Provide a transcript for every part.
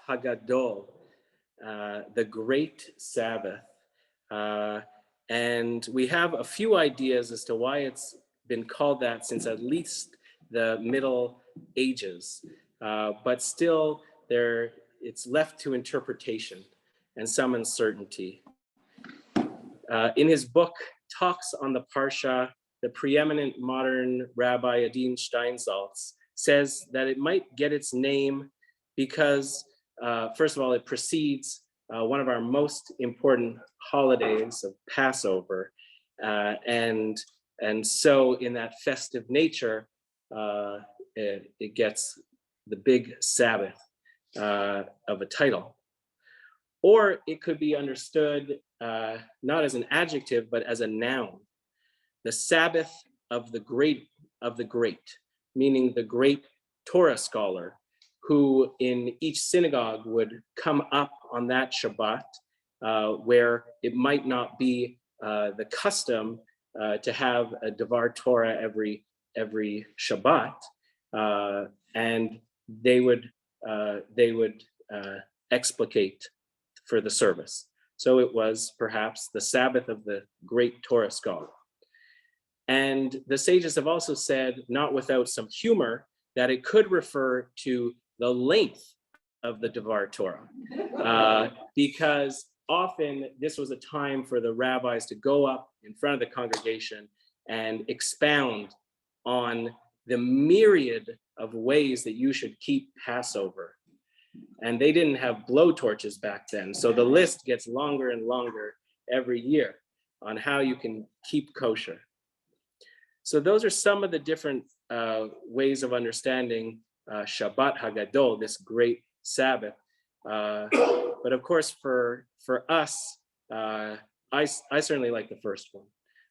Hagadol, the Great Sabbath. And we have a few ideas as to why it's been called that since at least the Middle Ages. But still, it's left to interpretation and some uncertainty. In his book, Talks on the Parsha, the preeminent modern Rabbi Adin Steinsaltz says that it might get its name because, first of all, it precedes one of our most important holidays of Passover. And so in that festive nature, it gets the big Sabbath of a title. Or it could be understood not as an adjective, but as a noun. The Sabbath of the great, meaning the great Torah scholar who in each synagogue would come up on that Shabbat, where it might not be the custom to have a Devar Torah every Shabbat, and they would explicate for the service. So it was perhaps the Sabbath of the great Torah scholar. And the sages have also said, not without some humor, that it could refer to the length of the Devar Torah, because often this was a time for the rabbis to go up in front of the congregation and expound on the myriad of ways that you should keep Passover. And they didn't have blowtorches back then, so the list gets longer and longer every year on how you can keep kosher. So those are some of the different ways of understanding Shabbat Hagadol, this great Sabbath. But of course, for us, I certainly like the first one,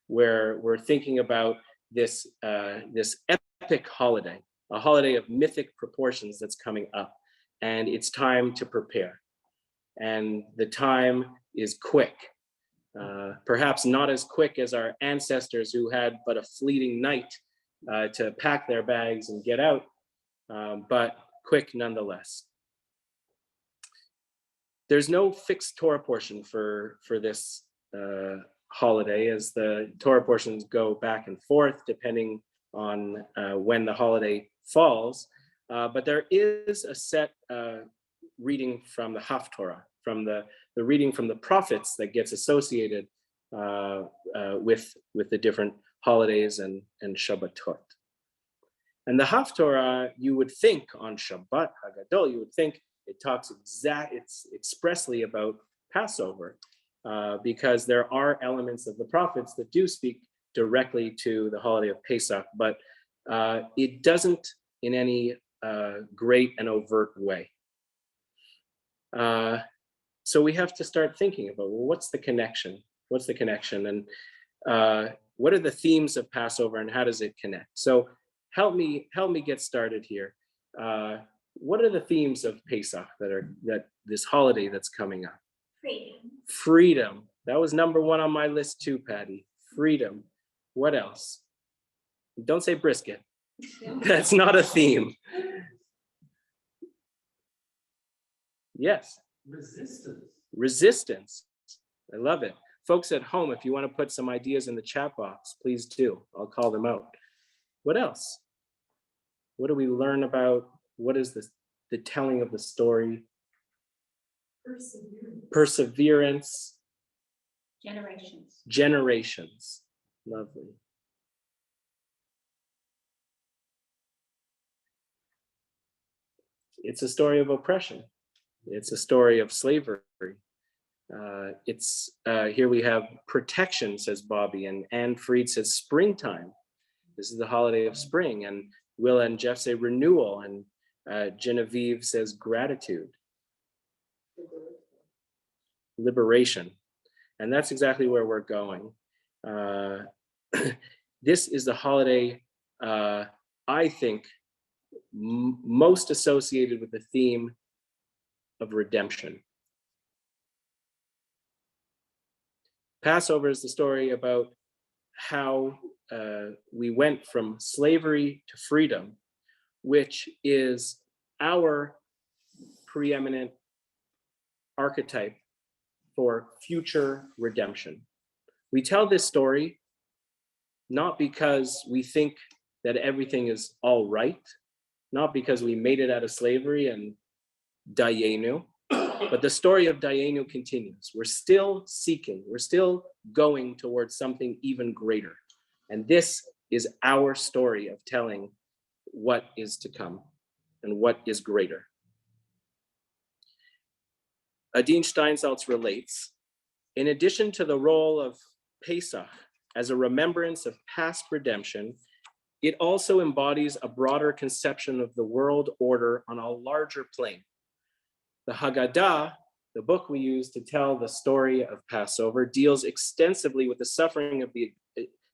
where we're thinking about this epic holiday, a holiday of mythic proportions that's coming up, and it's time to prepare. And the time is quick. Perhaps not as quick as our ancestors who had but a fleeting night to pack their bags and get out, but quick nonetheless. There's no fixed Torah portion for this holiday, as the Torah portions go back and forth depending on when the holiday falls, but there is a set reading from the Haftorah, from the reading from the prophets that gets associated with the different holidays and Shabbatot. And the Haftorah, you would think on Shabbat Hagadol, you would think it talks it's expressly about Passover, because there are elements of the prophets that do speak directly to the holiday of Pesach, but it doesn't in any great and overt way. So we have to start thinking about, well, what's the connection? What's the connection? And what are the themes of Passover and how does it connect? So help me get started here. What are the themes of Pesach that this holiday that's coming up? Freedom. That was number one on my list too, Patty. Freedom. What else? Don't say brisket. That's not a theme. Yes. Resistance. I love it. Folks at home, if you want to put some ideas in the chat box, please do. I'll call them out. What else? What do we learn about? What is the telling of the story? Perseverance. Generations. Lovely. It's a story of oppression. It's a story of slavery. Here we have protection, says Bobby, and Anne Fried says springtime. This is the holiday of spring, and Willa and Jeff say renewal, and Genevieve says gratitude. Liberation. And that's exactly where we're going. This is the holiday, I think, most associated with the theme of redemption. Passover is the story about how we went from slavery to freedom, which is our preeminent archetype for future redemption. We tell this story not because we think that everything is all right, not because we made it out of slavery and Dayenu, but the story of Dayenu continues. We're still seeking, we're still going towards something even greater. And this is our story of telling what is to come and what is greater. Adin Steinsaltz relates, in addition to the role of Pesach as a remembrance of past redemption, it also embodies a broader conception of the world order on a larger plane. The Haggadah, the book we use to tell the story of Passover, deals extensively with the suffering of the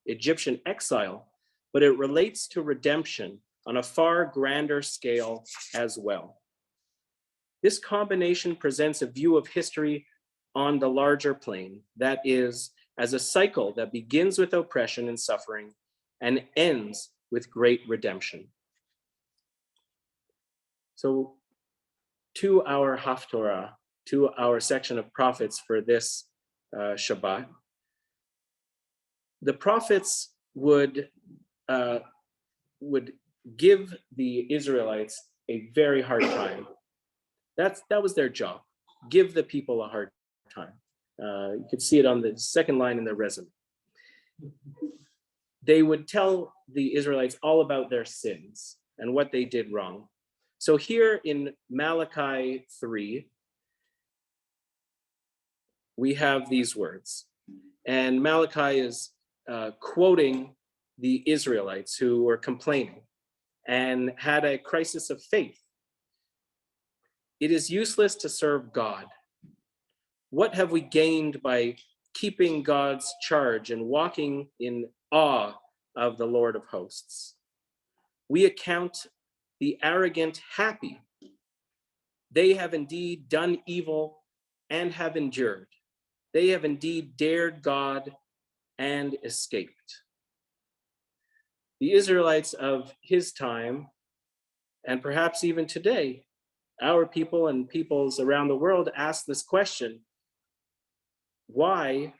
Egyptian exile, but it relates to redemption on a far grander scale as well. This combination presents a view of history on the larger plane, that is, as a cycle that begins with oppression and suffering and ends with great redemption. So, to our Haftorah, to our section of prophets for this Shabbat, the prophets would give the Israelites a very hard time. That was their job. Give the people a hard time. You could see it on the second line in their resume. They would tell the Israelites all about their sins and what they did wrong. So here in Malachi 3, we have these words. And Malachi is quoting the Israelites who were complaining and had a crisis of faith. It is useless to serve God. What have we gained by keeping God's charge and walking in awe of the Lord of hosts? We account the arrogant happy. They have indeed done evil and have endured. They have indeed dared God and escaped. The Israelites of his time, and perhaps even today, our people and peoples around the world ask this question: why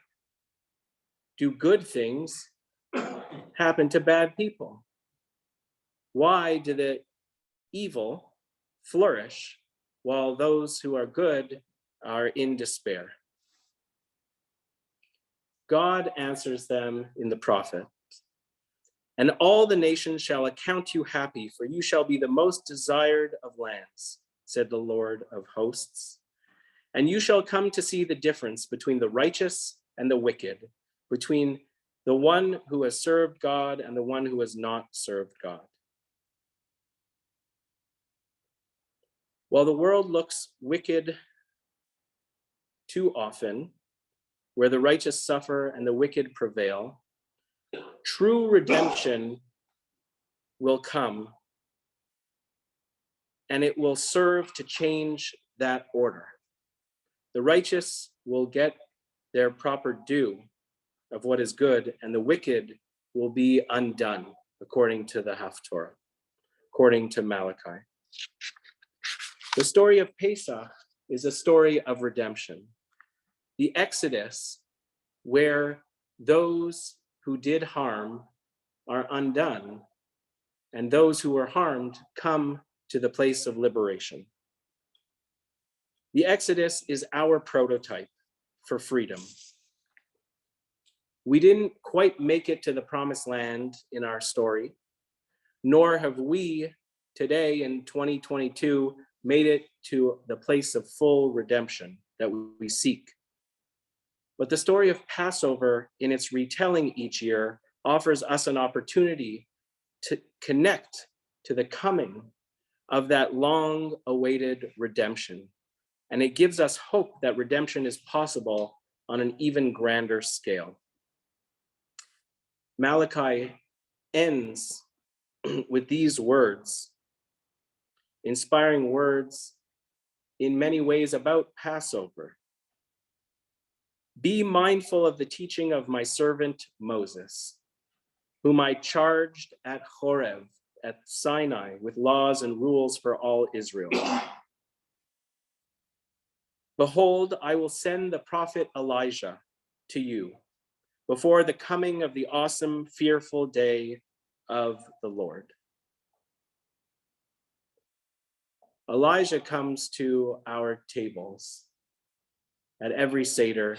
do good things happen to bad people? Why do the evil flourish while those who are good are in despair? God answers them in the prophet. And all the nations shall account you happy, for you shall be the most desired of lands, said the Lord of hosts. And you shall come to see the difference between the righteous and the wicked, between the one who has served God and the one who has not served God. While the world looks wicked too often, where the righteous suffer and the wicked prevail, true redemption will come, and it will serve to change that order. The righteous will get their proper due of what is good, and the wicked will be undone, according to the Haftorah, according to Malachi. The story of Pesach is a story of redemption. The Exodus, where those who did harm are undone, and those who were harmed come to the place of liberation. The Exodus is our prototype for freedom. We didn't quite make it to the promised land in our story, nor have we today in 2022 made it to the place of full redemption that we seek. But the story of Passover, in its retelling each year, offers us an opportunity to connect to the coming of that long-awaited redemption. And it gives us hope that redemption is possible on an even grander scale. Malachi ends with these words, inspiring words in many ways about Passover. Be mindful of the teaching of my servant Moses, whom I charged at Horeb, at Sinai, with laws and rules for all Israel. Behold, I will send the prophet Elijah to you before the coming of the awesome, fearful day of the Lord. Elijah comes to our tables at every Seder.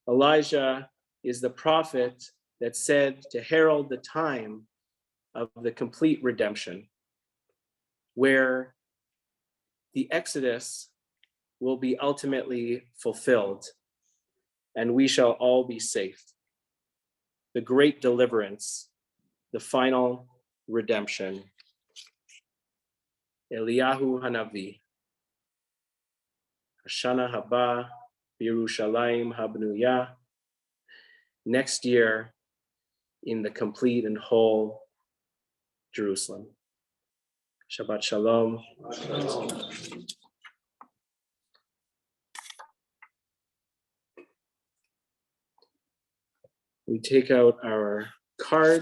Elijah is the prophet that said to herald the time of the complete redemption, where the Exodus will be ultimately fulfilled and we shall all be safe. The great deliverance, the final redemption. Eliyahu Hanavi. Hashana Haba Yerushalayim Habnuya. Next year in the complete and whole Jerusalem. Shabbat Shalom. We take out our card.